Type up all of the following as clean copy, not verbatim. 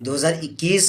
2021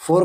4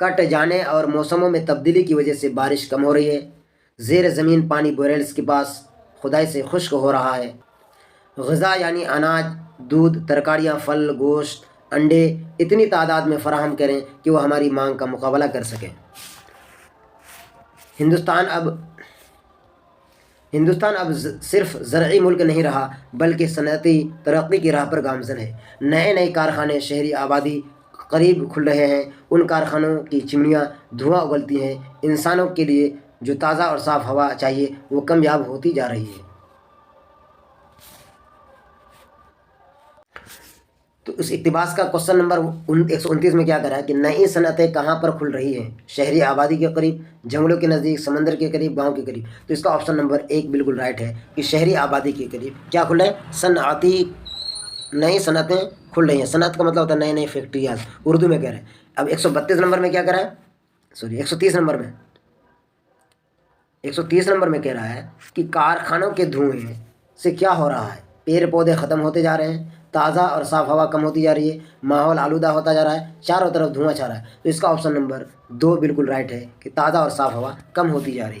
کٹ جانے اور موسموں میں تبدیلی کی وجہ سے بارش کم ہو رہی ہے، زیر زمین پانی بوریلس کے پاس کھدائی سے خشک ہو رہا ہے، غذا یعنی اناج، دودھ، ترکاریاں، پھل، گوشت، انڈے اتنی تعداد میں فراہم کریں کہ وہ ہماری مانگ کا مقابلہ کر سکیں۔ ہندوستان اب صرف زرعی ملک نہیں رہا بلکہ صنعتی ترقی کی راہ پر گامزن ہے۔ نئے کارخانے شہری آبادی قریب کھل رہے ہیں، ان کارخانوں کی چمنیاں دھواں اگلتی ہیں، انسانوں کے لیے جو تازہ اور صاف ہوا چاہیے وہ کمیاب ہوتی جا رہی ہے۔ تو اس اقتباس کا کوشچن نمبر 129 میں کیا کرا ہے کہ نئی صنعتیں کہاں پر کھل رہی ہیں؟ شہری آبادی کے قریب، جنگلوں کے نزدیک، سمندر کے قریب، گاؤں کے قریب۔ تو اس کا آپشن نمبر 1 بالکل رائٹ ہے کہ شہری آبادی کے قریب کیا کھل رہا ہے؟ نئی صنعتیں کھل رہی ہیں۔ صنعت کا مطلب ہوتا ہے نئی فیکٹریاں، اردو میں کہہ رہے ہیں۔ اب 132 نمبر میں کیا کرا ہے؟ 130 نمبر میں 130 نمبر میں کہہ رہا ہے کہ کارخانوں کے دھوئیں سے کیا ہو رہا ہے؟ پیڑ پودے ختم ہوتے جا رہے ہیں، تازہ اور صاف ہوا کم ہوتی جا رہی ہے، ماحول آلودہ ہوتا جا رہا ہے، چاروں طرف دھواں چھا رہا ہے۔ تو اس کا آپشن نمبر 2 بالکل رائٹ ہے کہ تازہ اور صاف ہوا کم ہوتی جا رہی ہے۔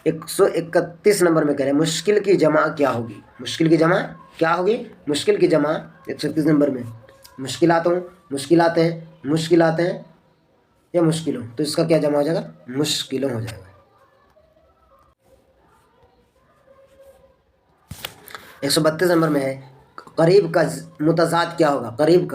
131 نمبر میں کہہ رہے ہیں مشکل کی جمع کیا ہوگی؟ مشکل کی جمع کیا ہوگی؟ مشکل کی جمع 131 نمبر میں مشکلاتیں یا مشکلوں، تو اس کا کیا جمع ہو جائے گا؟ مشکلوں ہو جائے گا۔ 132 نمبر میں ہے قریب کا متضاد کیا ہوگا؟ قریب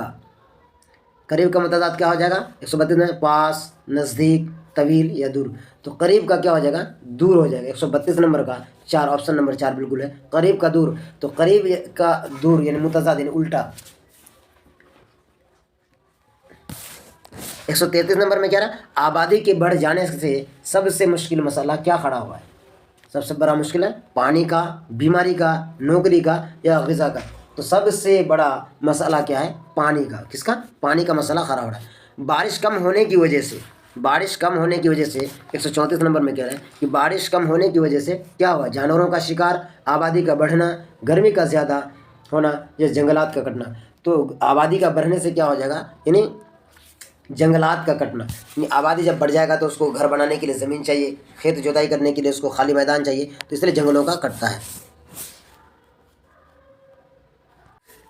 کا متضاد کیا ہو جائے گا؟ 132 میں پاس، نزدیک، طویل یا دور۔ تو قریب کا کیا ہو جائے گا؟ دور ہو جائے گا۔ 132 نمبر کا 4 آپشن نمبر 4 بالکل ہے، قریب کا دور۔ تو قریب کا دور یعنی متضاد یعنی الٹا۔ 133 نمبر میں کیا رہا؟ آبادی کے بڑھ جانے سے سب سے مشکل مسئلہ کیا کھڑا ہوا ہے؟ سب سے بڑا مشکل ہے پانی کا، بیماری کا، نوکری کا یا غذا کا؟ تو سب سے بڑا مسئلہ کیا ہے؟ پانی کا۔ کس کا؟ پانی کا مسئلہ خراب ہو رہا ہے۔ بارش کم ہونے کی وجہ سے 134 نمبر میں کہہ رہے ہیں کہ بارش کم ہونے کی وجہ سے کیا ہوا؟ جانوروں کا شکار، آبادی کا بڑھنا، گرمی کا زیادہ ہونا یا جنگلات کا کٹنا۔ تو آبادی کا بڑھنے سے کیا ہو جائے گا؟ یعنی جنگلات کا کٹنا۔ یعنی آبادی جب بڑھ جائے گا تو اس کو گھر بنانے کے لیے زمین چاہیے، کھیت جوتائی کرنے کے لیے اس کو خالی میدان چاہیے، تو اس لیے جنگلوں کا کٹتا ہے۔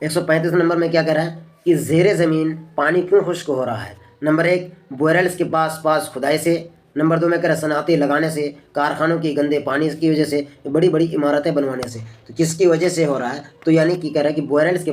135 نمبر میں کیا کہہ رہا ہے کہ زیر زمین پانی کیوں خشک ہو رہا ہے؟ نمبر 1 بوریلس کے پاس کھدائی سے، نمبر 2 میں کہہ رہا ہے صنعتیں لگانے سے، کارخانوں کی گندے پانی کی وجہ سے، بڑی عمارتیں بنوانے سے۔ تو کس کی وجہ سے ہو رہا ہے؟ تو یعنی کہ کہہ رہا ہے کہ بوریلس کے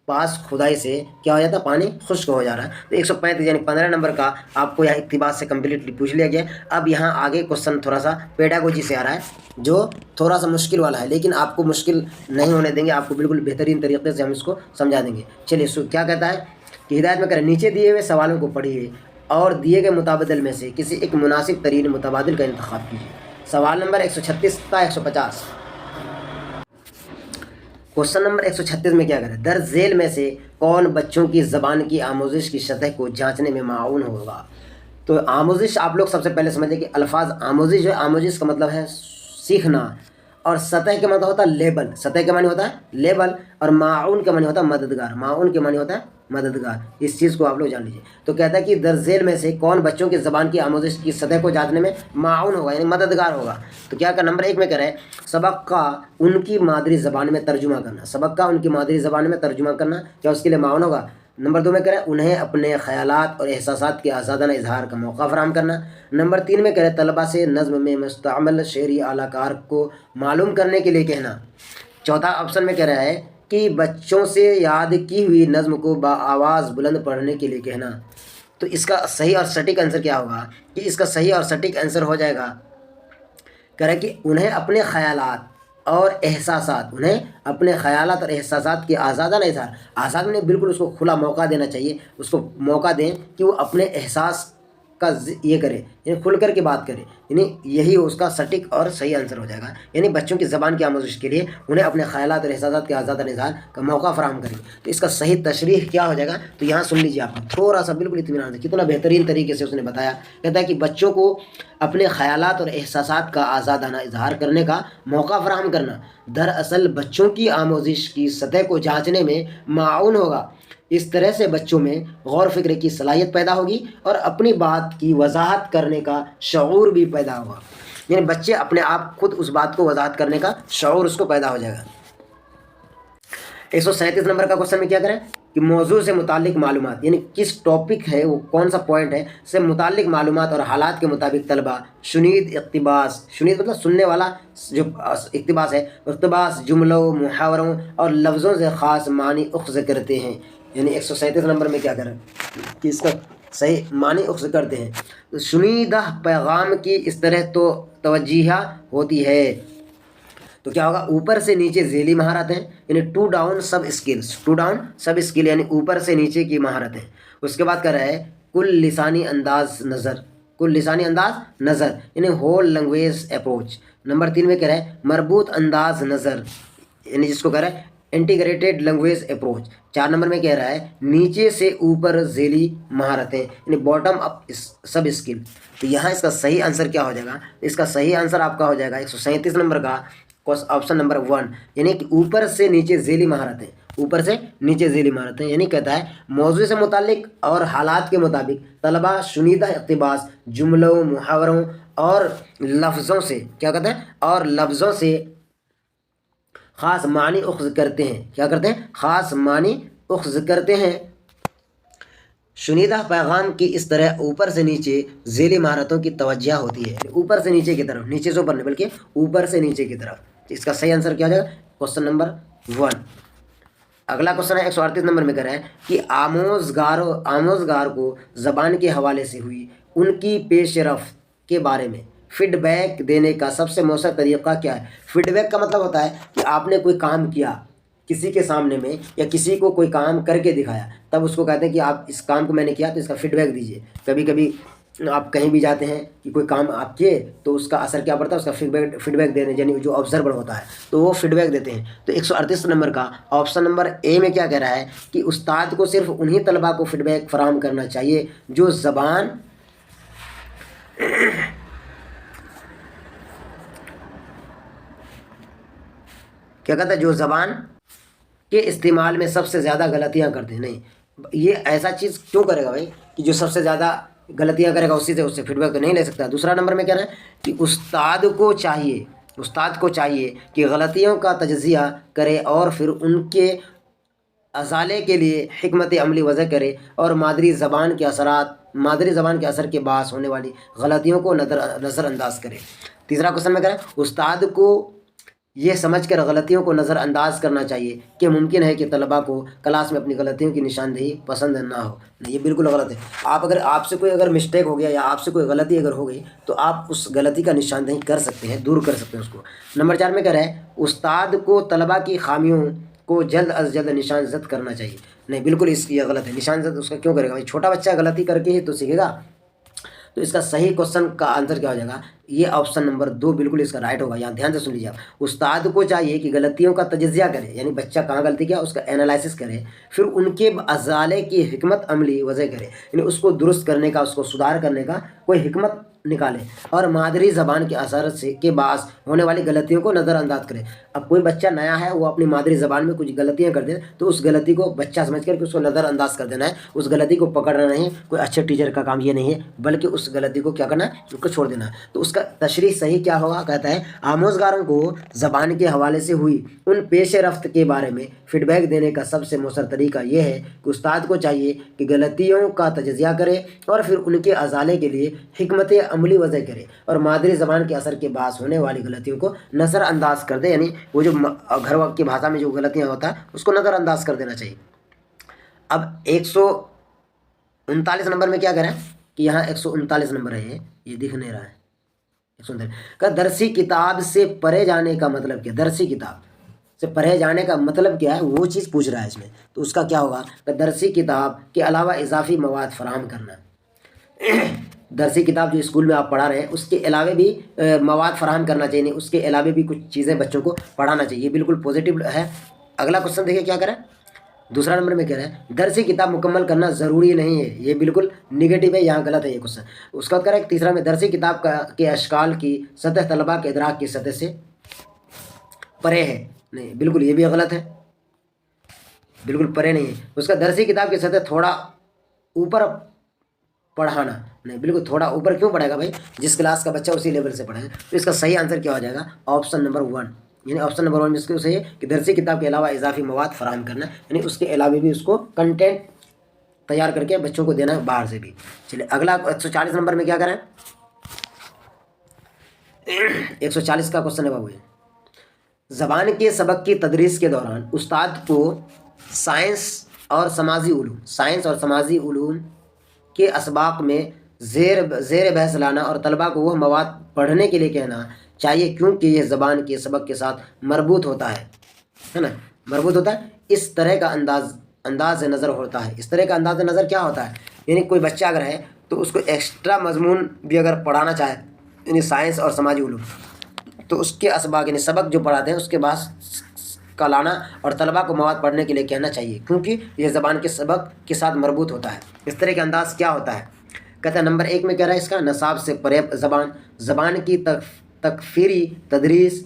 پاس کھدائی سے کیا ہو جاتا ہے؟ پانی خشک ہو جا رہا ہے۔ تو 135 یعنی 15 نمبر کا آپ کو یہاں اقتباس سے کمپلیٹلی پوچھ لیا گیا۔ اب یہاں آگے کوشچن تھوڑا سا پیڈاگوجی سے آ رہا ہے جو تھوڑا سا مشکل والا ہے، لیکن آپ کو مشکل نہیں ہونے دیں گے، آپ کو بالکل بہترین طریقے سے ہم اس کو سمجھا دیں گے۔ چلیے کیا کہتا ہے کہ ہدایت میں کریں نیچے دیے ہوئے سوالوں کو پڑھیے اور دیے گئے متبادل میں سے کسی ایک مناسب ترین متبادل کا انتخاب کیجیے۔ سوال نمبر 136 تا 150۔ کوشچن نمبر 136 میں کیا کرے؟ درج ذیل میں سے کون بچوں کی زبان کی آموزش کی سطح کو جانچنے میں معاون ہوگا؟ تو آموزش آپ لوگ سب سے پہلے سمجھیں کہ الفاظ آموزش جو ہے، آموزش کا مطلب ہے سیکھنا، اور سطح کا مطلب ہوتا ہے لیبل۔ سطح کے معنی ہوتا ہے لیبل، اور معاون کے معنی ہوتا ہے مددگار۔ معاون کے معنی ہوتا ہے مددگار۔ اس چیز کو آپ لوگ جان لیجیے۔ تو کہتا ہے کہ درج ذیل میں سے کون بچوں کی زبان کی آموزش کی سطح کو جانچنے میں معاون ہوگا یعنی مددگار ہوگا؟ تو کیا کہ نمبر 1 میں کہہ رہے ہیں سبق کا ان کی مادری زبان میں ترجمہ کرنا۔ سبق کا ان کی مادری زبان میں ترجمہ کرنا کیا اس کے لیے معاون ہوگا؟ نمبر 2 میں کہہ رہے ہیں انہیں اپنے خیالات اور احساسات کے آزادانہ اظہار کا موقع فراہم کرنا۔ نمبر 3 میں کہہ رہے ہیں طلباء سے نظم میں مستعمل شعری اعلی کار کو معلوم کرنے کے لیے کہنا۔ چوتھا آپشن میں کہہ رہا ہے کہ بچوں سے یاد کی ہوئی نظم کو بآواز بلند پڑھنے کے لیے کہنا۔ تو اس کا صحیح اور سٹیک آنسر کیا ہوگا؟ کہ اس کا صحیح اور سٹیک آنسر ہو جائے گا کہہ رہا ہے کہ انہیں اپنے خیالات اور احساسات کے آزادانہ اظہار۔ آزاد میں بالکل اس کو کھلا موقع دینا چاہیے، اس کو موقع دیں کہ وہ اپنے احساس کا یہ کرے، یعنی کھل کر کے بات کرے یعنی یہی اس کا سٹیک اور صحیح آنسر ہو جائے گا. یعنی بچوں کی زبان کی آموزش کے لیے انہیں اپنے خیالات اور احساسات کے آزاد اظہار کا موقع فراہم کریں. تو اس کا صحیح تشریح کیا ہو جائے گا؟ تو یہاں سن لیجیے آپ تھوڑا سا بالکل اطمینان سے، کتنا بہترین طریقے سے اس نے بتایا. کہتا ہے کہ بچوں کو اپنے خیالات اور احساسات کا آزادانہ اظہار کرنے کا موقع فراہم کرنا دراصل بچوں کی آموزش کی سطح کو جانچنے میں معاون ہوگا. اس طرح سے بچوں میں غور فکر کی صلاحیت پیدا ہوگی اور اپنی بات کی وضاحت کرنے کا شعور بھی پیدا ہوگا. یعنی بچے اپنے آپ خود اس بات کو وضاحت کرنے کا شعور اس کو پیدا ہو جائے گا. 137 نمبر کا کوشچن میں کیا کریں کہ موضوع سے متعلق معلومات، یعنی کس ٹاپک ہے وہ کون سا پوائنٹ ہے سے متعلق معلومات اور حالات کے مطابق طلبہ شنید اقتباس، شنید مطلب سننے والا، جو اقتباس ہے، اقتباس جملوں، محاوروں اور لفظوں سے خاص معنی اخذ کرتے ہیں. یعنی 137 نمبر میں کیا کریں کہ اس کا صحیح معنی اخذ کرتے ہیں. تو شنیدہ پیغام کی اس طرح تو توجیہ ہوتی ہے. تو کیا ہوگا؟ اوپر سے نیچے ذیلی مہارتیں، یعنی top down sub skills, top down sub skill یعنی اوپر سے نیچے کی مہارتیں. اس کے بعد کر رہا ہے کل لسانی انداز نظر، کل لسانی انداز نظر یعنی ہول لینگویج اپروچ. نمبر 3 میں کہہ رہا ہے مربوط انداز نظر، یعنی جس کو کہہ رہا ہے انٹیگریٹڈ لینگویج اپروچ. 4 نمبر میں کہہ رہا ہے نیچے سے اوپر ذیلی مہارتیں یعنی باٹم اپ سب اسکل. تو یہاں اس کا صحیح آنسر کیا ہو جائے گا؟ اس کا صحیح آنسر آپ کا ہو جائے گا 137 نمبر کا آپشن نمبر 1، یعنی کہ اوپر سے نیچے ذیلی مہارتیں، اوپر سے نیچے ذیلی مہارتیں. یعنی کہتا ہے موضوع سے متعلق اور حالات کے مطابق طلبہ شنیدہ اقتباس جملوں، محاوروں اور لفظوں سے کیا کہتے ہیں؟ اور لفظوں سے خاص معنی اخذ کرتے ہیں. کیا کرتے ہیں؟ خاص معنی اخذ کرتے ہیں. شنیدہ پیغام کی اس طرح اوپر سے نیچے ذیلی مہارتوں کی توجہ ہوتی ہے. اوپر سے نیچے کی طرف، نیچے سے اوپر نہیں بلکہ اوپر سے نیچے کی طرف. اس کا صحیح آنسر کیا ہو جائے گا؟ Question number 1. اگلا کوشچن ہے 138 نمبر میں کہہ رہا ہے کہ آموزگار کو زبان کے حوالے سے ہوئی ان کی پیش رفت کے بارے میں فیڈ بیک دینے کا سب سے مؤثر طریقہ کیا ہے؟ فیڈ بیک کا مطلب ہوتا ہے کہ آپ نے کوئی کام کیا کسی کے سامنے میں، یا کسی کو کوئی کام کر کے دکھایا، تب اس کو کہتے ہیں کہ آپ اس کام کو میں نے کیا تو اس کا فیڈ بیک دیجیے. کبھی کبھی آپ کہیں بھی جاتے ہیں کہ کوئی کام آپ کیے تو اس کا اثر کیا پڑتا ہے؟ اس کا فیڈ بیک دینے، یعنی جو آبزرور ہوتا ہے تو وہ فیڈ بیک دیتے ہیں. تو 138 نمبر کا آپشن نمبر اے میں کیا کہہ رہا ہے کہ استاد کو صرف انہی طلباء کو فیڈ بیک فراہم کرنا چاہیے جو زبان کیا کہتا ہے، جو زبان کے استعمال میں سب سے زیادہ غلطیاں کرتے ہیں. نہیں، یہ ایسا چیز کیوں کرے گا بھائی کہ جو سب سے زیادہ غلطیاں کرے گا اسی سے اس سے فیڈ بیک تو نہیں لے سکتا. دوسرا نمبر میں کہہ رہا ہے کہ استاد کو چاہیے کہ غلطیوں کا تجزیہ کرے اور پھر ان کے ازالے کے لیے حکمت عملی وضع کرے اور مادری زبان کے اثر کے باعث ہونے والی غلطیوں کو نظر انداز کرے. تیسرا کوشچن میں کہہ رہا ہے استاد کو یہ سمجھ کر غلطیوں کو نظر انداز کرنا چاہیے کہ ممکن ہے کہ طلباء کو کلاس میں اپنی غلطیوں کی نشاندہی پسند نہ ہو. نہیں، یہ بالکل غلط ہے. آپ سے کوئی اگر مسٹیک ہو گیا یا آپ سے کوئی غلطی اگر ہو گئی تو آپ اس غلطی کا نشاندہی کر سکتے ہیں، دور کر سکتے ہیں اس کو. نمبر 4 میں کہہ رہا ہے استاد کو طلباء کی خامیوں کو جلد از جلد نشان زد کرنا چاہیے. نہیں، بالکل یہ غلط ہے. نشان زد اس کا کیوں کرے گا؟ چھوٹا بچہ غلطی کر کے ہی تو سیکھے گا. تو اس کا صحیح کوشچن کا آنسر کیا ہو جائے گا؟ یہ آپشن نمبر 2 بالکل اس کا رائٹ ہوگا. یہاں دھیان سے سن لیجیے آپ. استاد کو چاہیے کہ غلطیوں کا تجزیہ کرے، یعنی بچہ کہاں غلطی کیا اس کا انالائسس کرے، پھر ان کے ازالے کی حکمت عملی وضع کرے، یعنی اس کو درست کرنے کا، اس کو سدھار کرنے کا کوئی حکمت نکالے اور مادری زبان کے اثر کے باعث ہونے والی غلطیوں کو نظر انداز کرے. اب کوئی بچہ نیا ہے، وہ اپنی مادری زبان میں کچھ غلطیاں کر دے تو اس غلطی کو بچہ سمجھ کر کے اس کو نظر انداز کر دینا ہے، اس غلطی کو پکڑنا نہیں. کوئی اچھے ٹیچر کا کام یہ نہیں ہے، بلکہ اس غلطی کو کیا کرنا ہے؟ اس کو چھوڑ دینا ہے. تو اس کا تشریح صحیح کیا ہوگا؟ کہتا ہے آموزگاروں کو زبان کے حوالے سے ہوئی ان پیش رفت کے بارے میں فیڈ بیک دینے کا سب سے مؤثر طریقہ یہ ہے کہ استاد کو چاہیے کہ غلطیوں کا تجزیہ کرے اور پھر ان کے ازالے کے لیے حکمت عملی وضع کرے اور مادری زبان کے اثر کے باعث ہونے والی غلطیوں کو نظر انداز کر دے. یعنی وہ جو گھر وقت کی بھاشا میں جو غلطیاں ہوتا ہے اس کو نظر انداز کر دینا چاہیے. اب 139 نمبر میں کیا کریں کہ یہاں 139 نمبر ہے، یہ دکھ نہیں رہا ہے. 139 کا درسی کتاب سے پڑھے جانے کا مطلب کیا؟ درسی کتاب سے پڑھے جانے کا مطلب کیا ہے وہ چیز پوچھ رہا ہے اس میں. تو اس کا کیا ہوگا کہ درسی کتاب کے علاوہ اضافی مواد فراہم کرنا. درسی کتاب جو اسکول میں آپ پڑھا رہے ہیں اس کے علاوہ بھی مواد فراہم کرنا چاہیے، اس کے علاوہ بھی کچھ چیزیں بچوں کو پڑھانا چاہیے، یہ بالکل پازیٹیو ہے۔ اگلا کوشچن دیکھیے کیا کریں، دوسرا نمبر میں کہہ رہا ہے درسی کتاب مکمل کرنا ضروری نہیں ہے، یہ بالکل نگیٹو ہے، یہاں غلط ہے یہ کوشچن۔ اس کا کہہ رہا ہے تیسرا میں درسی کتاب کے اشکال کی سطح طلباء کے ادراک کی سطح سے پرے ہے، نہیں بالکل یہ بھی غلط ہے، بالکل پرے نہیں ہے۔ اس کا درسی کتاب کی سطح تھوڑا اوپر پڑھانا، نہیں بالکل تھوڑا اوپر کیوں پڑھے گا بھائی، جس کلاس کا بچہ اسی لیول سے پڑھے گا۔ تو اس کا صحیح آنسر کیا ہو جائے گا، آپشن نمبر 1، یعنی آپشن نمبر 1 میں اس کو صحیح ہے کہ درسی کتاب کے علاوہ اضافی مواد فراہم کرنا، یعنی اس کے علاوہ بھی اس کو کنٹینٹ تیار کر کے بچوں کو دینا ہے باہر سے بھی۔ چلیے اگلا 140 نمبر میں کیا کریں، 140 کا کوشچن ہے بابو، زبان کے سبق کی تدریس کے دوران استاد کو سائنس اور سماجی علوم کے اسباق میں زیر بحث لانا اور طلباء کو وہ مواد پڑھنے کے لیے کہنا چاہیے کیونکہ یہ زبان کے سبق کے ساتھ مربوط ہوتا ہے نا، مربوط ہوتا ہے۔ اس طرح کا انداز نظر ہوتا ہے، اس طرح کا انداز نظر کیا ہوتا ہے، یعنی کوئی بچہ اگر ہے تو اس کو ایکسٹرا مضمون بھی اگر پڑھانا چاہے، یعنی سائنس اور سماجی علوم، تو اس کے اسباق یعنی سبق جو پڑھاتے ہیں اس کے بعد کا لانا اور طلباء کو مواد پڑھنے کے لیے کہنا چاہیے کیونکہ یہ زبان کے سبق کے ساتھ مربوط ہوتا ہے۔ اس طرح کا انداز کیا ہوتا ہے، کہتا ہے نمبر 1 میں کہہ رہا ہے اس کا نصاب سے پرے زبان کی تکفیری تدریس،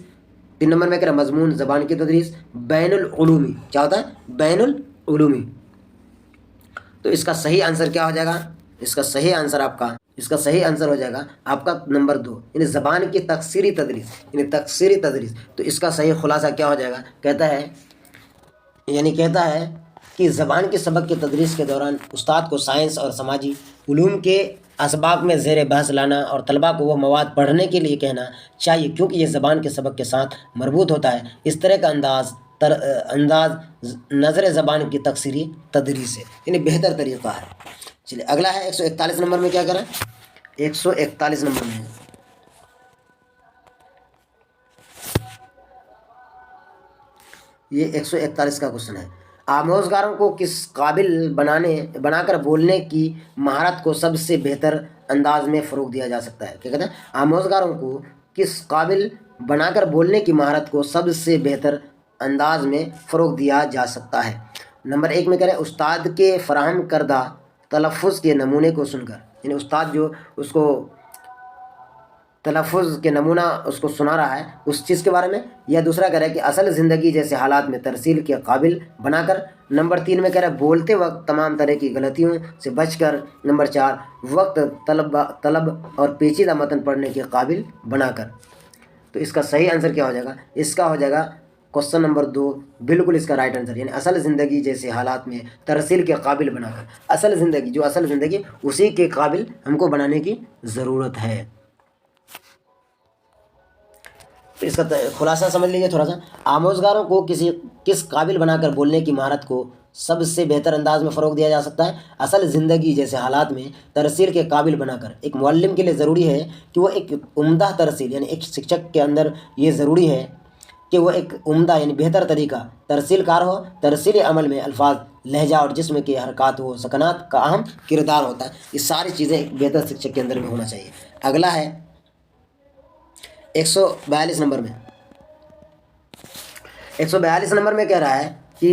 3 نمبر میں کہہ رہا ہے مضمون زبان کی تدریس، بین العلومی، کیا ہوتا ہے بین العلومی۔ تو اس کا صحیح آنسر کیا ہو جائے گا، اس کا صحیح آنسر ہو جائے گا آپ کا نمبر 2، یعنی زبان کی تکثیری تدریس۔ تو اس کا صحیح خلاصہ کیا ہو جائے گا، کہتا ہے کہ زبان کے سبق کی تدریس کے دوران استاد کو سائنس اور سماجی علوم کے اسباق میں زیر بحث لانا اور طلباء کو وہ مواد پڑھنے کے لیے کہنا چاہیے کیونکہ یہ زبان کے سبق کے ساتھ مربوط ہوتا ہے۔ اس طرح کا انداز نظر زبان کی تکثیری تدریس ہے، یعنی بہتر طریقہ ہے۔ چلیے اگلا ہے 141 نمبر میں کیا کریں، 141 نمبر میں یہ 141 کا کوشچن ہے، آموزگاروں کو کس قابل بنا کر بولنے کی مہارت کو سب سے بہتر انداز میں فروغ دیا جا سکتا ہے، کیا کہتے ہیں آموزگاروں کو کس قابل بنا کر بولنے کی مہارت کو سب سے بہتر انداز میں فروغ دیا جا سکتا ہے۔ نمبر 1 میں کہہ رہے ہیں استاد کے فراہم کردہ تلفظ کے نمونے کو سن کر، یعنی استاد جو اس کو تلفظ کے نمونہ اس کو سنا رہا ہے اس چیز کے بارے میں، یا دوسرا کہہ رہا ہے کہ اصل زندگی جیسے حالات میں ترسیل کے قابل بنا کر، نمبر 3 میں کہہ رہا ہے بولتے وقت تمام طرح کی غلطیوں سے بچ کر، نمبر 4 وقت طلب اور پیچیدہ متن پڑھنے کے قابل بنا کر۔ تو اس کا صحیح آنسر کیا ہو جائے گا، اس کا ہو جائے گا کوشچن نمبر 2 بالکل اس کا رائٹ آنسر، یعنی اصل زندگی جیسے حالات میں ترسیل کے قابل بنا کر، اصل زندگی اسی کے قابل ہم کو بنانے کی ضرورت ہے۔ تو اس کا خلاصہ سمجھ لیجیے تھوڑا سا، آموزگاروں کو کس قابل بنا کر بولنے کی مہارت کو سب سے بہتر انداز میں فروغ دیا جا سکتا ہے، اصل زندگی جیسے حالات میں ترسیل کے قابل بنا کر۔ ایک معلم کے لیے ضروری ہے کہ وہ ایک عمدہ ترسیل، یعنی ایک شکشک کے اندر یہ ضروری ہے کہ وہ ایک عمدہ یعنی بہتر طریقہ ترسیل کار ہو۔ ترسیلی عمل میں الفاظ، لہجہ اور جسم کے حرکات و سکنات کا اہم کردار ہوتا ہے، یہ ساری چیزیں ایک بہتر شکشک کے اندر میں ہونا چاہیے۔ اگلا ہے 142 نمبر میں، 142 نمبر میں کہہ رہا ہے کہ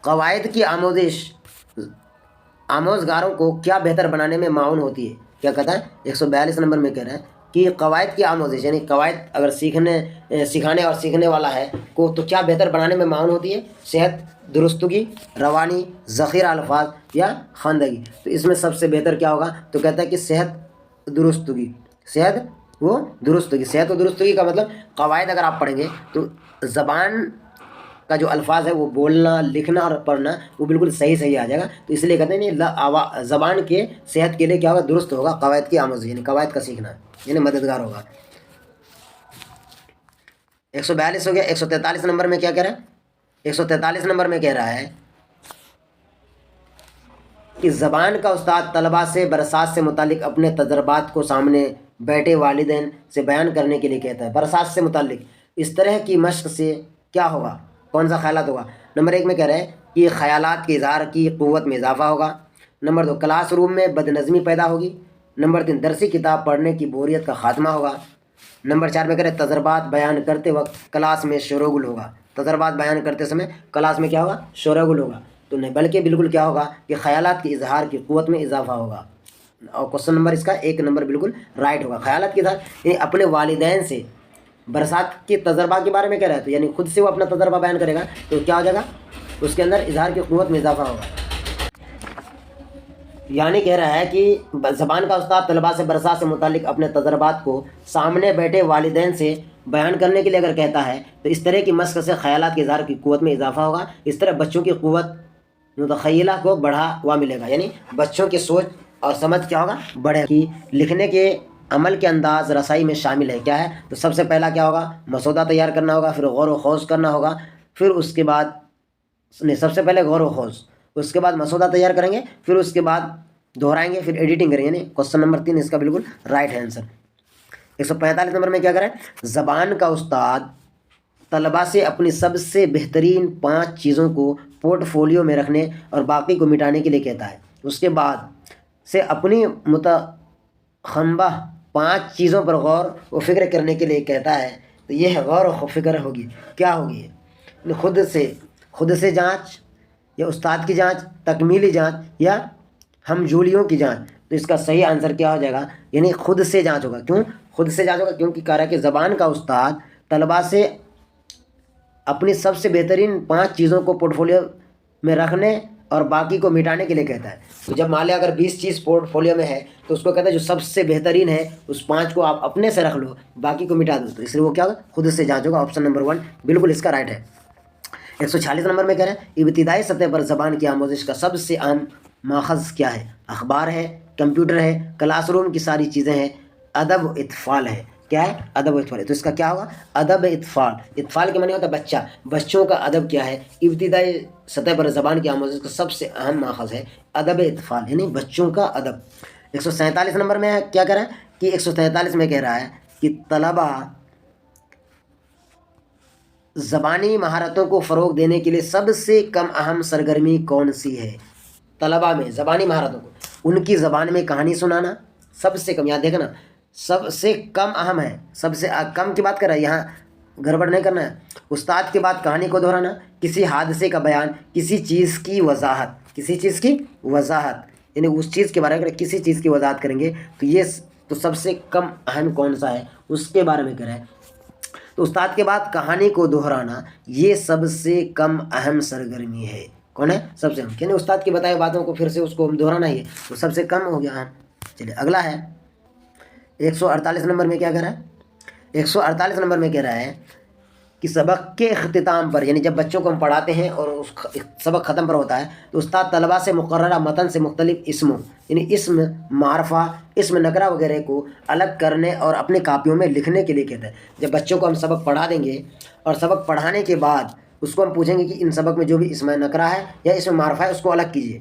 قواعد کی آموزش آموزگاروں کو کیا بہتر بنانے میں معاون ہوتی ہے، کیا کہتا ہے 142 نمبر میں کہہ رہا ہے کہ قواعد کی آموزش، یعنی قواعد اگر سکھانے اور سیکھنے والا ہے کو تو کیا بہتر بنانے میں معاون ہوتی ہے، صحت، درستگی، روانی، ذخیرہ الفاظ یا خواندگی۔ تو اس میں سب سے بہتر کیا ہوگا، تو کہتا ہے کہ صحت و درستگی کا مطلب قواعد اگر آپ پڑھیں گے تو زبان کا جو الفاظ ہے وہ بولنا، لکھنا اور پڑھنا وہ بالکل صحیح آ جائے گا۔ تو اس لیے کہتے ہیں زبان کے صحت کے لیے کیا ہوگا، درست ہوگا قواعد کی آموزش، یعنی قواعد کا سیکھنا یعنی مددگار ہوگا۔ 142 ہو گیا۔ 143 نمبر میں کیا کہہ رہا ہے، 143 نمبر میں کہہ رہا ہے کہ زبان کا استاد طلباء سے برسات سے متعلق اپنے تجربات کو سامنے بیٹھے والدین سے بیان کرنے کے لیے کہتا ہے۔ برسات سے متعلق اس طرح کی مشق سے کیا ہوگا، کون سا خیالات ہوگا، نمبر 1 میں کہہ رہے ہیں کہ خیالات کے اظہار کی قوت میں اضافہ ہوگا، نمبر 2 کلاس روم میں بد نظمی پیدا ہوگی۔ نمبر 3 درسی کتاب پڑھنے کی بوریت کا خاتمہ ہوگا۔ نمبر 4 میں کہہ رہے تجربات بیان کرتے وقت کلاس میں شور و گل ہوگا۔ تجربات بیان کرتے سمے کلاس میں کیا ہوگا؟ شور و گل ہوگا، تو نہیں بلکہ بالکل کیا ہوگا کہ خیالات کے اظہار کی قوت میں اضافہ ہوگا۔ اور کوشچن نمبر اس کا 1 نمبر بالکل رائٹ ہوگا۔ خیالات کے اظہار یعنی اپنے والدین سے برسات کے تجربہ کے بارے میں کہہ رہا ہے، تو یعنی خود سے وہ اپنا تجربہ بیان کرے گا تو کیا ہو جائے گا؟ اس کے اندر اظہار کی قوت میں اضافہ ہوگا۔ یعنی کہہ رہا ہے کہ زبان کا استاد طلباء سے برسات سے متعلق اپنے تجربات کو سامنے بیٹھے والدین سے بیان کرنے کے لیے اگر کہتا ہے تو اس طرح کی مشق سے خیالات کے اظہار کی قوت میں اضافہ ہوگا۔ اس طرح بچوں کی قوت متخیلہ کو بڑھا ہوا ملے گا، یعنی بچوں کی سوچ اور سمجھ کیا ہوگا؟ بڑھے گی۔ لکھنے کے عمل کے انداز رسائی میں شامل ہے، کیا ہے؟ تو سب سے پہلا کیا ہوگا؟ مسودہ تیار کرنا ہوگا، پھر غور و خوض کرنا ہوگا، پھر اس کے بعد نہیں سب سے پہلے غور و خوض، اس کے بعد مسودہ تیار کریں گے، پھر اس کے بعد دہرائیں گے، پھر ایڈیٹنگ کریں گے۔ یعنی کوشچن نمبر 3 اس کا بالکل رائٹ ہے آنسر۔ 145 نمبر میں کیا کریں؟ زبان کا استاد طلباء سے اپنی سب سے بہترین 5 چیزوں کو پورٹ فولیو میں رکھنے اور باقی کو مٹانے کے لیے کہتا ہے۔ اس کے بعد سے اپنی متخمبہ 5 چیزوں پر غور و فکر کرنے کے لیے کہتا ہے۔ تو یہ ہے غور و فکر ہوگی، کیا ہوگی؟ خود سے جانچ یا استاد کی جانچ، تکمیلی جانچ یا ہم جولیوں کی جانچ۔ تو اس کا صحیح آنسر کیا ہو جائے گا؟ یعنی خود سے جانچ ہوگا۔ کیوں خود سے جانچ ہوگا؟ کیونکہ کہہ رہا ہے کہ زبان کا استاد طلباء سے اپنی سب سے بہترین 5 چیزوں کو پورٹ فولیو میں رکھنے اور باقی کو مٹانے کے لیے کہتا ہے۔ تو جب مان لیا اگر 20 چیز پورٹ فولیو میں ہے تو اس کو کہتا ہے جو سب سے بہترین ہے اس 5 کو آپ اپنے سے رکھ لو، باقی کو مٹا دو۔ تو اس لیے وہ کیا ہوگا؟ خود سے جانچ ہوگا۔ آپشن نمبر 1 بالکل اس کا رائٹ ہے۔ 146 نمبر میں کہہ رہے ہیں ابتدائی سطح پر زبان کی آموزش کا سب سے عام ماخذ کیا ہے؟ اخبار ہے، کمپیوٹر ہے، کلاس روم کی ساری چیزیں ہیں، ادب و اطفال ہے۔ کیا ہے؟ ادب و اطفال ہے۔ تو اس کا کیا ہوگا؟ ادب اطفال۔ اطفال کے معنی ہوتا ہے بچہ، بچوں کا ادب کیا ہے؟ ابتدائی سطح پر زبان کی آموزش کا سب سے اہم ماخذ ہے ادب اطفال، یعنی بچوں کا ادب۔ 147 نمبر میں کیا کہہ رہا ہے کہ 143 میں کہہ رہا ہے کہ طلباء زبانی مہارتوں کو فروغ دینے کے لیے سب سے کم اہم سرگرمی کون سی ہے؟ طلباء میں زبانی مہارتوں کو ان کی زبان میں کہانی سنانا سب سے کم، یاد دیکھنا سب سے کم اہم ہے، سب سے کم کی بات کر رہا ہے، یہاں گڑبڑ نہیں کرنا ہے۔ استاد کے بعد کہانی کو دہرانا، کسی حادثے کا بیان، کسی چیز کی وضاحت، کسی چیز کی وضاحت یعنی اس چیز کے بارے میں کسی چیز کی وضاحت کریں گے تو یہ تو سب سے کم اہم کون سا ہے اس کے بارے میں کریں۔ تو استاد کے بعد کہانی کو دہرانا یہ سب سے کم اہم سرگرمی ہے۔ کون ہے؟ سب سے اہم، یعنی استاد کی بتائے باتوں کو پھر سے اس کو دہرانا ہی ہے، تو سب سے کم ہو گیا اہم۔ چلیے اگلا ہے 148 نمبر میں کیا کہہ رہا ہے؟ 148 نمبر میں کہہ رہا ہے کہ سبق کے اختتام پر، یعنی جب بچوں کو ہم پڑھاتے ہیں اور سبق ختم پر ہوتا ہے تو استاد طلباء سے مقررہ متن سے مختلف اسموں یعنی اسم، معرفہ، اسم نکرہ وغیرہ کو الگ کرنے اور اپنے کاپیوں میں لکھنے کے لیے کہتا ہے۔ جب بچوں کو ہم سبق پڑھا دیں گے اور سبق پڑھانے کے بعد اس کو ہم پوچھیں گے کہ ان سبق میں جو بھی اسم نکرہ ہے یا اسم معرفہ ہے اس کو الگ کیجیے،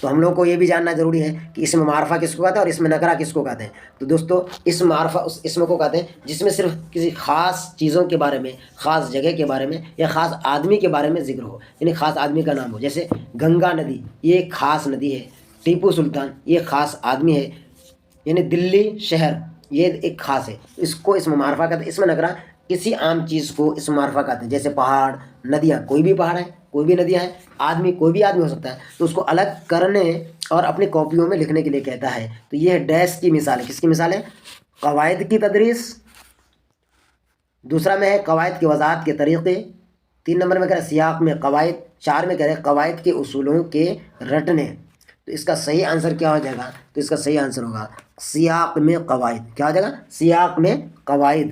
تو ہم لوگوں کو یہ بھی جاننا ضروری ہے کہ اسم معرفہ کس کو کہتے ہیں اور اسم نکرہ کس کو کہتے ہیں۔ تو دوستو اسم معرفہ اس اسم کو کہتے ہیں جس میں صرف کسی خاص چیزوں کے بارے میں، خاص جگہ کے بارے میں یا خاص آدمی کے بارے میں ذکر ہو، یعنی خاص آدمی کا نام ہو۔ جیسے گنگا ندی یہ ایک خاص ندی ہے، ٹیپو سلطان یہ خاص آدمی ہے، یعنی دلی شہر یہ ایک خاص ہے، اس کو اسم معرفہ کہتے ہیں۔ اسم نکرہ کسی عام چیز کو اسم معرفہ کہتے ہیں، جیسے پہاڑ، ندیاں، کوئی بھی پہاڑ ہے، کوئی بھی ندیاں ہیں، آدمی کوئی بھی آدمی ہو سکتا ہے، تو اس کو الگ کرنے اور اپنی کاپیوں میں لکھنے کے لیے کہتا ہے۔ تو یہ ڈیش کی مثال ہے، کس کی مثال ہے؟ قواعد کی تدریس۔ دوسرا میں ہے قواعد کی وضاحت کے طریقے۔ 3 نمبر میں کہہ رہے سیاق میں قواعد۔ 4 میں کہہ رہے قواعد کے اصولوں کے رٹنے۔ تو اس کا صحیح آنسر کیا ہو جائے گا؟ تو اس کا صحیح آنسر ہوگا سیاق میں قواعد۔ کیا ہو جائے گا؟ سیاق میں قواعد۔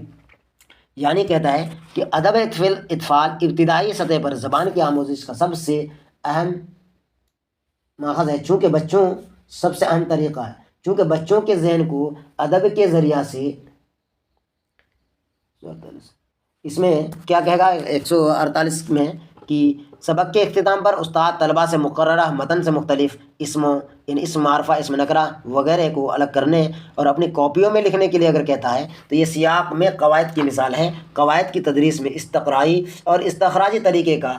یعنی کہتا ہے کہ ادب اطفال ابتدائی سطح پر زبان کی آموزش کا سب سے اہم ماخذ ہے، چونکہ بچوں سب سے اہم طریقہ ہے، چونکہ بچوں کے ذہن کو ادب کے ذریعہ سے اس میں کیا کہے گا 148 میں کہ سبق کے اختتام پر استاد طلباء سے مقررہ متن سے مختلف اسموں یعنی اسم معرفہ، اسم نکرہ وغیرہ کو الگ کرنے اور اپنی کاپیوں میں لکھنے کے لیے اگر کہتا ہے تو یہ سیاق میں قواعد کی مثال ہے۔ قواعد کی تدریس میں استقرائی اور استخراجی طریقے کا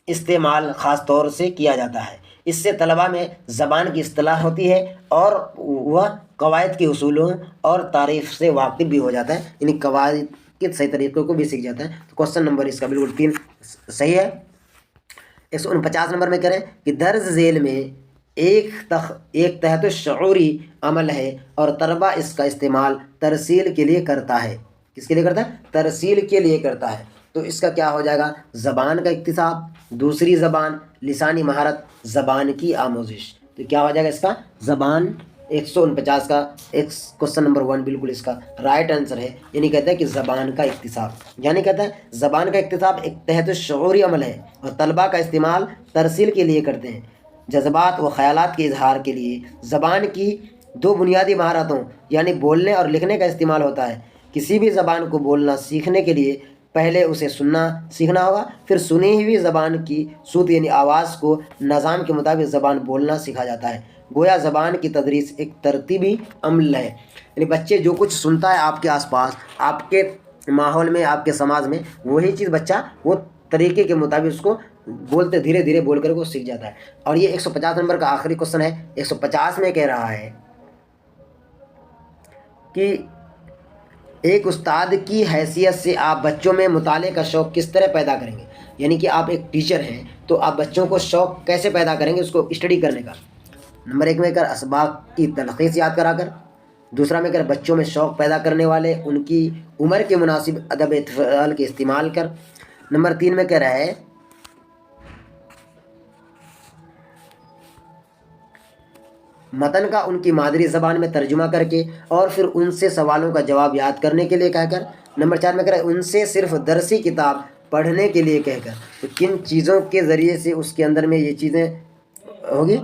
استعمال خاص طور سے کیا جاتا ہے۔ اس سے طلباء میں زبان کی اصطلاح ہوتی ہے اور وہ قواعد کے اصولوں اور تعریف سے واقف بھی ہو جاتا ہے، یعنی قواعد کے صحیح طریقوں کو بھی سیکھ جاتا ہے۔ تو کوشچن نمبر اس کا بالکل 3 صحیح ہے۔ 149 نمبر میں کریں کہ درج ذیل میں ایک تحت شعوری عمل ہے اور طلباء اس کا استعمال ترسیل کے لیے کرتا ہے۔ کس کے لیے کرتا ہے؟ ترسیل کے لیے کرتا ہے۔ تو اس کا کیا ہو جائے گا؟ زبان کا اکتساب، دوسری زبان، لسانی مہارت، زبان کی آموزش۔ تو کیا ہو جائے گا اس کا؟ زبان 149 کا کوشچن نمبر 1 بالکل اس کا رائٹ آنسر ہے، یعنی کہتا ہے کہ زبان کا اکتساب، یعنی کہتا ہے زبان کا اکتساب ایک تحت شعوری عمل ہے اور طلباء کا استعمال ترسیل کے لیے کرتے ہیں۔ جذبات و خیالات کے اظہار کے لیے زبان کی 2 بنیادی مہارتوں یعنی بولنے اور لکھنے کا استعمال ہوتا ہے۔ کسی بھی زبان کو بولنا سیکھنے کے لیے پہلے اسے سننا سیکھنا ہوگا، پھر سنی ہوئی زبان کی صوت یعنی آواز کو نظام کے مطابق زبان بولنا سیکھا جاتا ہے۔ گویا زبان کی تدریس ایک ترتیبی عمل ہے، یعنی بچے جو کچھ سنتا ہے آپ کے آس پاس، آپ کے ماحول میں، آپ کے سماج میں، وہی چیز بچہ وہ طریقے کے مطابق اس کو بولتے دھیرے دھیرے بول کر وہ سیکھ جاتا ہے۔ اور یہ 150 نمبر کا آخری کوشچن ہے۔ 150 میں کہہ رہا ہے کہ ایک استاد کی حیثیت سے آپ بچوں میں مطالعے کا شوق کس طرح پیدا کریں گے؟ یعنی کہ آپ ایک ٹیچر ہیں تو آپ بچوں کو شوق کیسے پیدا کریں گے اس کو اسٹڈی کرنے کا؟ نمبر 1 میں کر اسباق کی تلخیص یاد کرا کر، دوسرا میں کر بچوں میں شوق پیدا کرنے والے ان کی عمر کے مناسب ادب فعل کے استعمال کر، نمبر 3 میں کہہ رہا ہے متن کا ان کی مادری زبان میں ترجمہ کر کے اور پھر ان سے سوالوں کا جواب یاد کرنے کے لیے کہہ کر، نمبر 4 میں کہہ رہا ہے ان سے صرف درسی کتاب پڑھنے کے لیے کہہ کر۔ تو کن چیزوں کے ذریعے سے اس کے اندر میں یہ چیزیں ہوگی؟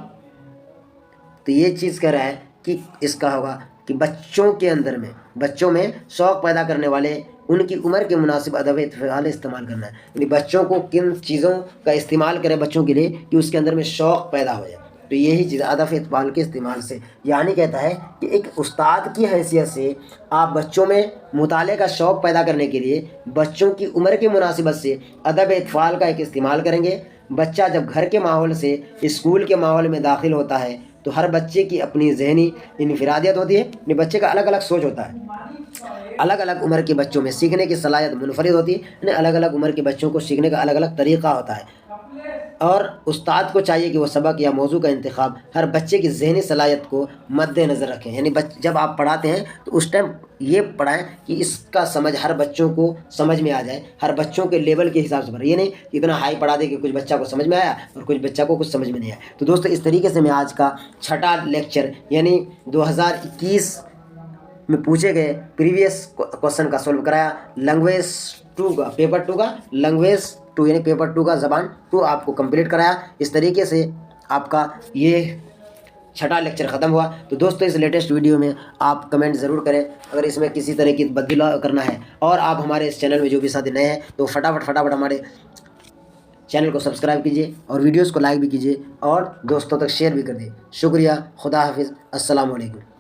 تو یہ چیز کہہ رہا ہے کہ اس کا ہوگا کہ بچوں میں شوق پیدا کرنے والے ان کی عمر کے مناسب ادب فعال استعمال کرنا ہے، یعنی بچوں کو کن چیزوں کا استعمال کرے بچوں کے لیے کہ اس کے اندر میں شوق پیدا ہو جائے۔ تو یہی چیز ادب فعال کے استعمال سے، یعنی کہتا ہے کہ ایک استاد کی حیثیت سے آپ بچوں میں مطالعے کا شوق پیدا کرنے کے لیے بچوں کی عمر کے مناسبت سے ادب فعال کا ایک استعمال کریں گے۔ بچہ جب گھر کے ماحول سے اسکول کے ماحول میں داخل ہوتا ہے تو ہر بچے کی اپنی ذہنی انفرادیت ہوتی ہے، یعنی بچے کا الگ الگ سوچ ہوتا ہے۔ الگ الگ عمر کے بچوں میں سیکھنے کی صلاحیت منفرد ہوتی ہے، یعنی الگ الگ عمر کے بچوں کو سیکھنے کا الگ الگ طریقہ ہوتا ہے، اور استاد کو چاہیے کہ وہ سبق یا موضوع کا انتخاب ہر بچے کی ذہنی صلاحیت کو مد نظر رکھیں، یعنی جب آپ پڑھاتے ہیں تو اس ٹائم یہ پڑھائیں کہ اس کا سمجھ ہر بچوں کو سمجھ میں آ جائے، ہر بچوں کے لیول کے حساب سے پڑھیں، یہ نہیں کہ اتنا ہائی پڑھا دے کہ کچھ بچہ کو سمجھ میں آیا اور کچھ بچہ کو کچھ سمجھ میں نہیں آیا۔ تو دوستو اس طریقے سے میں آج کا 6واں لیکچر یعنی 2021 میں پوچھے گئے پریویس کوشچن کا سولو کرایا۔ لینگویج 2 کا پیپر 2 کا لینگویج 2 یعنی پیپر 2 کا زبان 2 آپ کو کمپلیٹ کرایا۔ اس طریقے سے آپ کا یہ 6واں لیکچر ختم ہوا۔ تو دوستو اس لیٹسٹ ویڈیو میں آپ کمنٹ ضرور کریں اگر اس میں کسی طرح کی بدلاؤ کرنا ہے، اور آپ ہمارے اس چینل میں جو بھی ساتھی نئے ہیں تو فٹافٹ ہمارے چینل کو سبسکرائب کیجیے اور ویڈیوز کو لائک بھی کیجیے اور دوستوں تک شیئر بھی کر دیجیے۔ شکریہ، خدا حافظ، السلام علیکم۔